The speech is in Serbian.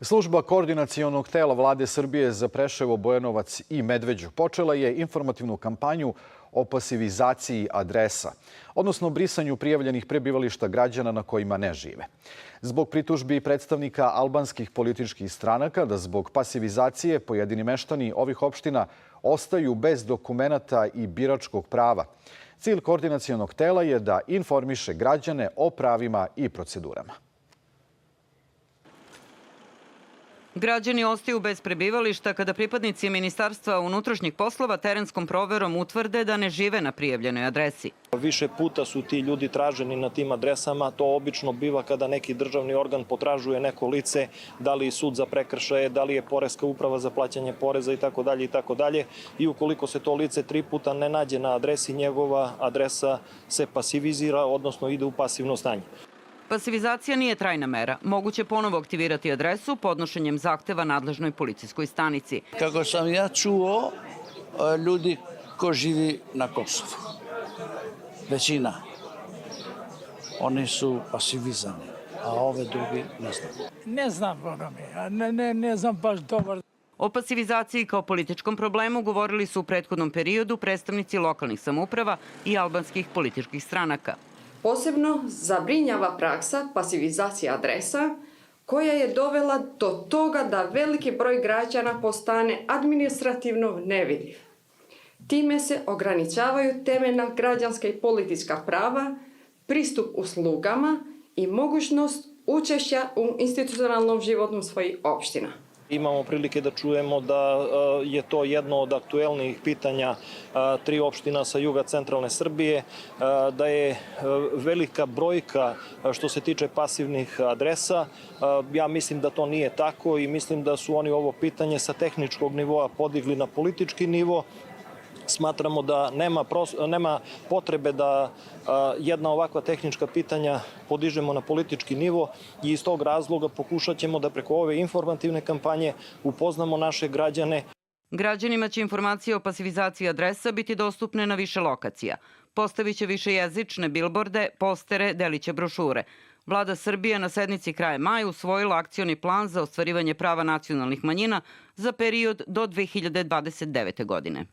Služba koordinacionog tela Vlade Srbije za Preševo, Bujanovac i Medveđu počela je informativnu kampanju o pasivizaciji adresa, odnosno brisanju prijavljenih prebivališta građana na kojima ne žive. Zbog pritužbi predstavnika albanskih političkih stranaka da zbog pasivizacije pojedini meštani ovih opština ostaju bez dokumenata i biračkog prava. Cilj koordinacionog tela je da informiše građane o pravima i procedurama. Građani ostaju bez prebivališta kada pripadnici Ministarstva unutrašnjih poslova terenskom proverom utvrde da ne žive na prijavljenoj adresi. Više puta su ti ljudi traženi na tim adresama. To obično biva kada neki državni organ potražuje neko lice, da li sud za prekršaje, da li je poreska uprava za plaćanje poreza itd. I ukoliko se to lice 3 puta ne nađe na adresi, njegova adresa se pasivizira, odnosno ide u pasivno stanje. Pasivizacija nije trajna mera. Moguće ponovo aktivirati adresu podnošenjem zahteva nadležnoj policijskoj stanici. Kako sam ja čuo, ljudi ko živi na Kosovu, većina, oni su pasivizani, a ove drugi ne znam. Ne znam, ne znam baš dobar. O pasivizaciji kao političkom problemu govorili su u prethodnom periodu predstavnici lokalnih samouprava i albanskih političkih stranaka. Posebno zabrinjava praksa pasivizacije adresa koja je dovela do toga da veliki broj građana postane administrativno nevidljiv. Time se ograničavaju temeljna građanska i politička prava, pristup uslugama i mogućnost učešća u institucionalnom životu svojih opština. Imamo prilike da čujemo da je to jedno od aktuelnijih pitanja 3 opština sa juga centralne Srbije, da je velika brojka što se tiče pasivnih adresa. Ja mislim da to nije tako i mislim da su oni ovo pitanje sa tehničkog nivoa podigli na politički nivo. Smatramo da nema potrebe da jedna ovakva tehnička pitanja podižemo na politički nivo i iz tog razloga pokušat ćemo da preko ove informativne kampanje upoznamo naše građane. Građanima će informacije o pasivizaciji adresa biti dostupne na više lokacija. Postavit će višejezične bilborde, postere, deliće brošure. Vlada Srbije na sednici krajem maja usvojila akcioni plan za ostvarivanje prava nacionalnih manjina za period do 2029. godine.